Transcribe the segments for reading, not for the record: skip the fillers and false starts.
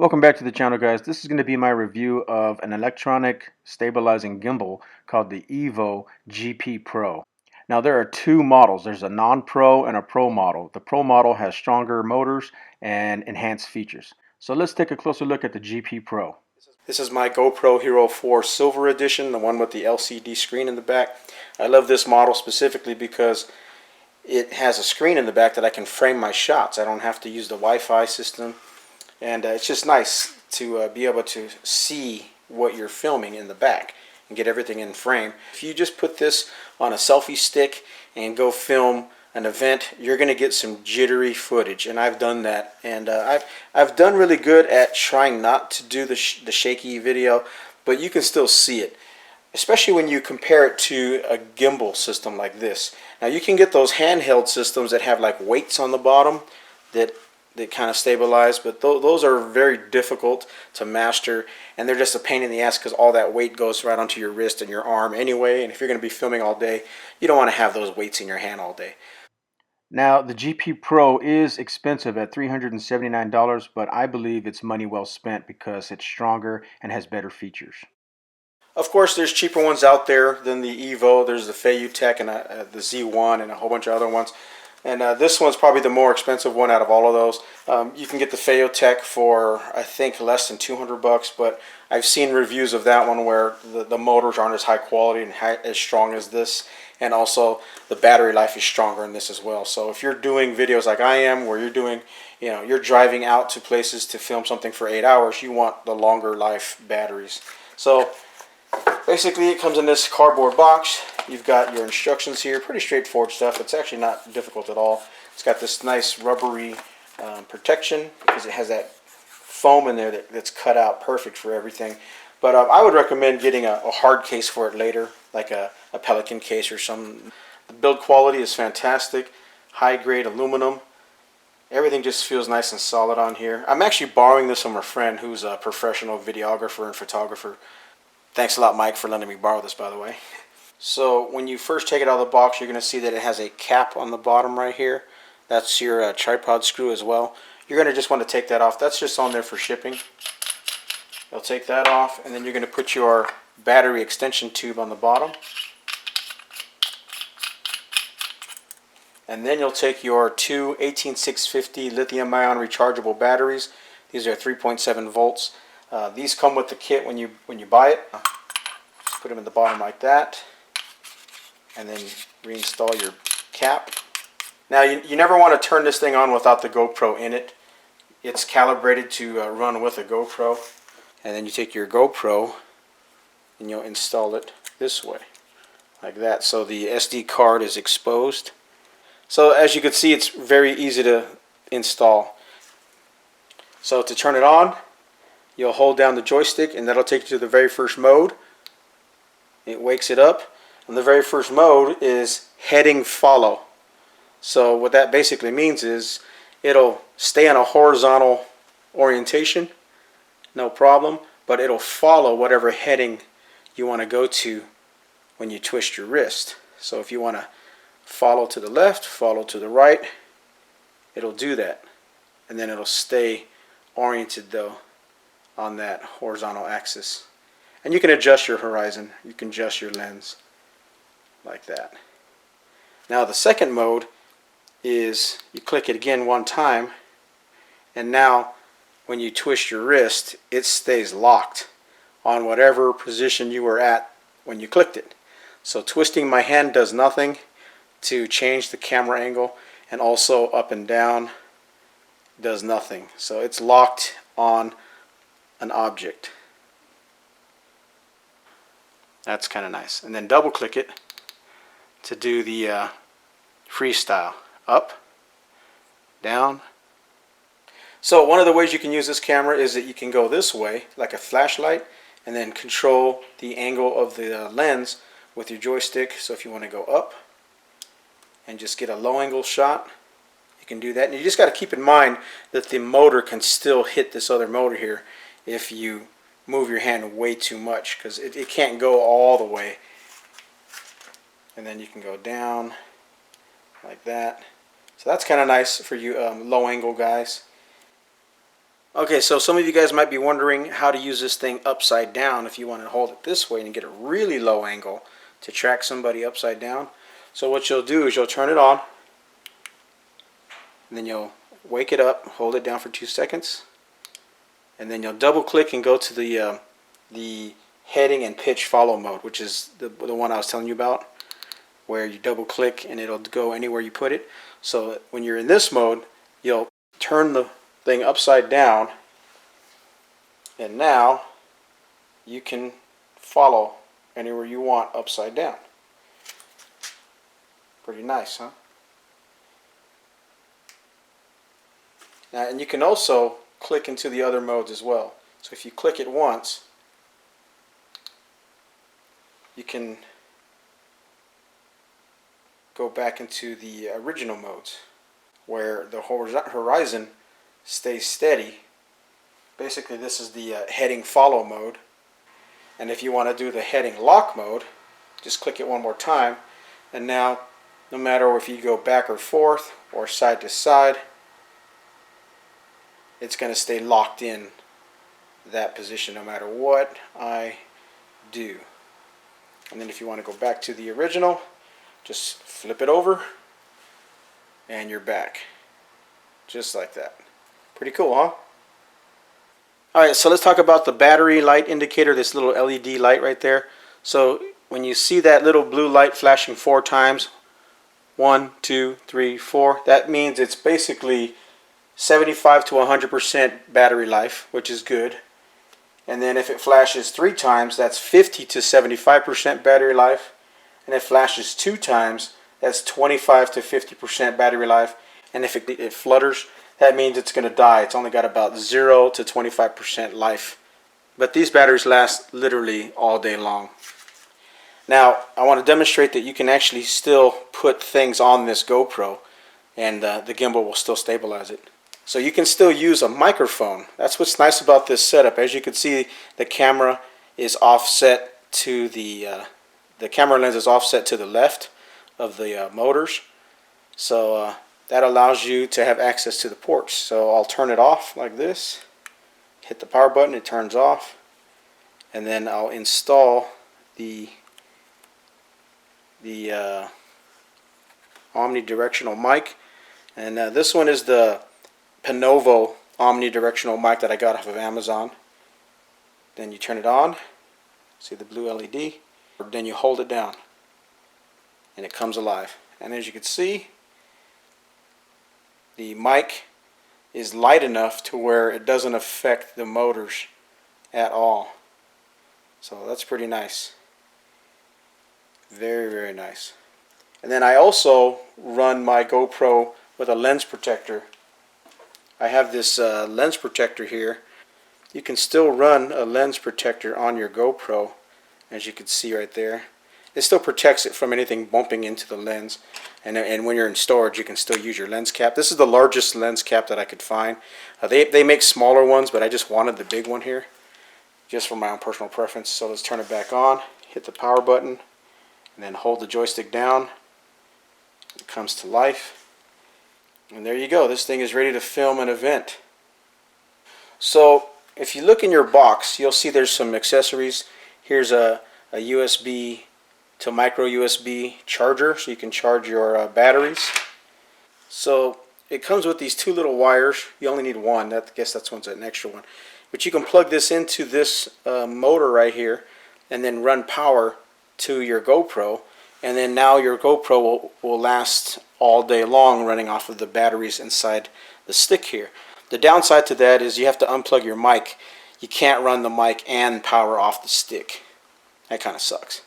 Welcome back to the channel, guys. This is going to be my review of an electronic stabilizing gimbal called the EVO GP-PRO. Now there are two models. There's a non-pro and a pro model. The pro model has stronger motors and enhanced features. So let's take a closer look at the GP-PRO. This is my GoPro Hero 4 Silver Edition, the one with the LCD screen in the back. I love this model specifically because it has a screen in the back that I can frame my shots. I don't have to use the Wi-Fi system. And it's just nice to be able to see what you're filming in the back and get everything in frame. If you just put this on a selfie stick and go film an event, you're going to get some jittery footage, and I've done that. And I've done really good at trying not to do the shaky video, but you can still see it, especially when you compare it to a gimbal system like this. Now you can get those handheld systems that have like weights on the bottom that kind of stabilize, but those are very difficult to master, and they're just a pain in the ass because all that weight goes right onto your wrist and your arm anyway, and if you're going to be filming all day, you don't want to have those weights in your hand all day. Now the GP Pro is expensive at $379, but I believe it's money well spent because it's stronger and has better features. Of course, there's cheaper ones out there than the EVO. There's the Tech and the Z1 and a whole bunch of other ones. And this one's probably the more expensive one out of all of those. You can get the Tech for, I think, less than 200 bucks, but I've seen reviews of that one where the motors aren't as high quality and as strong as this, and also the battery life is stronger in this as well. So if you're doing videos like I am, where you're doing, you're driving out to places to film something for 8 hours, you want the longer life batteries. So basically, it comes in this cardboard box. You've got your instructions here. Pretty straightforward stuff. It's actually not difficult at all. It's got this nice rubbery protection because it has that foam in there that's cut out perfect for everything. But I would recommend getting a hard case for it later, like a Pelican case or some. The build quality is fantastic. High-grade aluminum. Everything just feels nice and solid on here. I'm actually borrowing this from a friend who's a professional videographer and photographer. Thanks a lot, Mike, for letting me borrow this, by the way. So when you first take it out of the box, you're going to see that it has a cap on the bottom right here. That's your tripod screw as well. You're going to just want to take that off. That's just on there for shipping. You'll take that off, and then you're going to put your battery extension tube on the bottom. And then you'll take your two 18650 lithium-ion rechargeable batteries. These are 3.7 volts. These come with the kit when you buy it. Just put them in the bottom like that, and then reinstall your cap. Now you never want to turn this thing on without the GoPro in it. It's calibrated to run with a GoPro. And then you take your GoPro and you'll install it this way, like that, so the SD card is exposed. So as you can see, it's very easy to install. So to turn it on, you'll hold down the joystick and that'll take you to the very first mode. It wakes it up, and the very first mode is heading follow. So what that basically means is it'll stay on a horizontal orientation, no problem, but it'll follow whatever heading you want to go to when you twist your wrist. So if you want to follow to the left, follow to the right, it'll do that, and then it'll stay oriented though on that horizontal axis. And you can adjust your horizon, you can adjust your lens like that. Now the second mode is you click it again one time, and now when you twist your wrist, it stays locked on whatever position you were at when you clicked it. So twisting my hand does nothing to change the camera angle, and also up and down does nothing. So it's locked on an object. That's kind of nice. And then double click it to do the freestyle. Up, down. So one of the ways you can use this camera is that you can go this way like a flashlight and then control the angle of the lens with your joystick. So if you want to go up and just get a low angle shot, you can do that. And you just got to keep in mind that the motor can still hit this other motor here if you move your hand way too much, because it can't go all the way. And then you can go down like that. So that's kind of nice for you low angle guys. Okay, so some of you guys might be wondering how to use this thing upside down if you want to hold it this way and get a really low angle to track somebody upside down. So what you'll do is you'll turn it on, and then you'll wake it up, hold it down for 2 seconds, and then you'll double click and go to the heading and pitch follow mode, which is the one I was telling you about, where you double click and it'll go anywhere you put it. So when you're in this mode, you'll turn the thing upside down, and now you can follow anywhere you want upside down. Pretty nice, huh? Now, and you can also click into the other modes as well. So if you click it once, you can go back into the original modes where the horizon stays steady. Basically, this is the heading follow mode. And if you want to do the heading lock mode, just click it one more time, and now no matter if you go back or forth or side to side, it's going to stay locked in that position no matter what I do. And then if you want to go back to the original, just flip it over and you're back. Just like that. Pretty cool, huh? Alright, so let's talk about the battery light indicator, this little LED light right there. So when you see that little blue light flashing 4 times, 1, 2, 3, 4, that means it's basically 75 to 100% battery life, which is good. And then if it flashes 3 times, that's 50 to 75% battery life. And if it flashes 2 times, that's 25 to 50% battery life. And if it flutters, that means it's going to die. It's only got about 0 to 25% life. But these batteries last literally all day long. Now, I want to demonstrate that you can actually still put things on this GoPro and the gimbal will still stabilize it. So you can still use a microphone. That's what's nice about this setup. As you can see, the camera is offset to the camera lens is offset to the left of the motors. So that allows you to have access to the ports. So I'll turn it off like this, hit the power button, it turns off, and then I'll install the omnidirectional mic. And this one is the Panovo omnidirectional mic that I got off of Amazon. Then you turn it on, see the blue LED, then you hold it down and it comes alive. And as you can see, the mic is light enough to where it doesn't affect the motors at all. So that's pretty nice. Very, very nice. And then I also run my GoPro with a lens protector. I have this lens protector here. You can still run a lens protector on your GoPro, as you can see right there. It still protects it from anything bumping into the lens. And when you're in storage, you can still use your lens cap. This is the largest lens cap that I could find. They make smaller ones, but I just wanted the big one here, just for my own personal preference. So let's turn it back on, hit the power button, and then hold the joystick down. It comes to life. And there you go. This thing is ready to film an event. So if you look in your box, you'll see there's some accessories. Here's a USB to micro USB charger, so you can charge your batteries. So it comes with these 2 little wires. You only need one. I guess that's one's an extra one. But you can plug this into this motor right here and then run power to your GoPro. And then now your GoPro will last all day long running off of the batteries inside the stick here. The downside to that is you have to unplug your mic. You can't run the mic and power off the stick. That kind of sucks.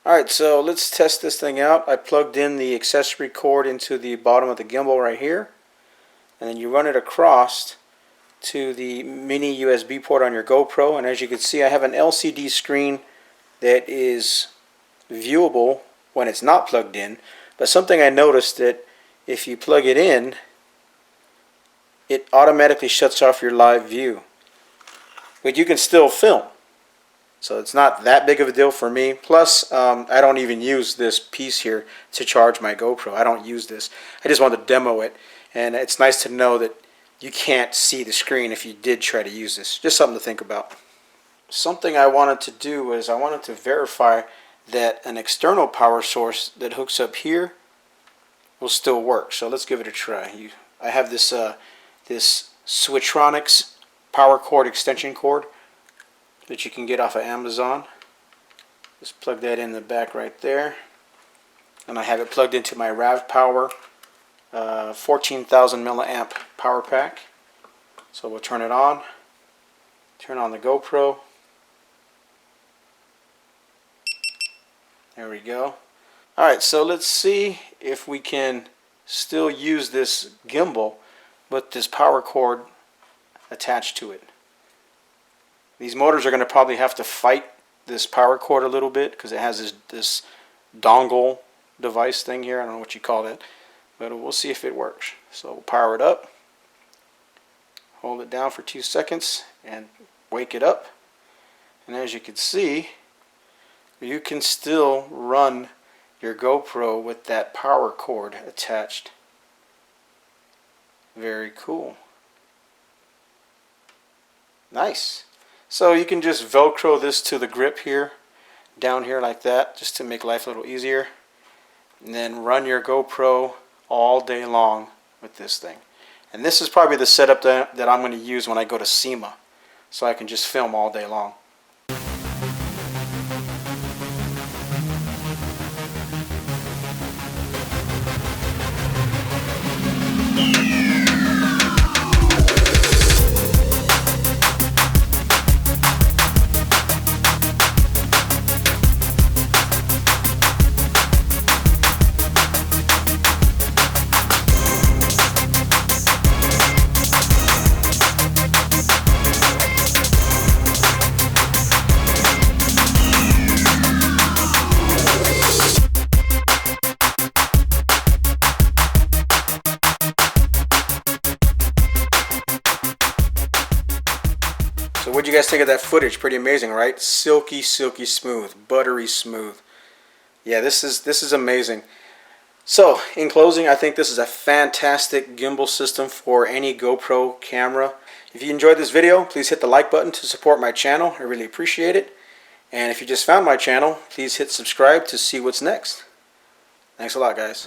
Alright, so let's test this thing out. I plugged in the accessory cord into the bottom of the gimbal right here. And then you run it across to the mini USB port on your GoPro. And as you can see, I have an LCD screen that is viewable when it's not plugged in. But something I noticed that if you plug it in, it automatically shuts off your live view. But you can still film. So it's not that big of a deal for me. Plus, I don't even use this piece here to charge my GoPro. I don't use this. I just want to demo it. And it's nice to know that you can't see the screen if you did try to use this. Just something to think about. Something I wanted to do was I wanted to verify that an external power source that hooks up here will still work. So let's give it a try. I have this this Switchtronics power cord extension cord that you can get off of Amazon. Just plug that in the back right there, and I have it plugged into my RAV Power 14,000 milliamp power pack. So we'll turn it on. Turn on the GoPro. There we go. Alright, so let's see if we can still use this gimbal with this power cord attached to it. These motors are going to probably have to fight this power cord a little bit because it has this dongle device thing here. I don't know what you call it, but we'll see if it works. So we'll power it up, hold it down for 2 seconds, and wake it up. And as you can see, you can still run your GoPro with that power cord attached. Very cool. Nice. So you can just Velcro this to the grip here, down here like that, just to make life a little easier. And then run your GoPro all day long with this thing. And this is probably the setup that I'm going to use when I go to SEMA, so I can just film all day long. So what'd you guys think of that footage? Pretty amazing, right? Silky, silky smooth, buttery smooth. Yeah, this is amazing. So, in closing, I think this is a fantastic gimbal system for any GoPro camera. If you enjoyed this video, please hit the like button to support my channel. I really appreciate it. And if you just found my channel, please hit subscribe to see what's next. Thanks a lot, guys.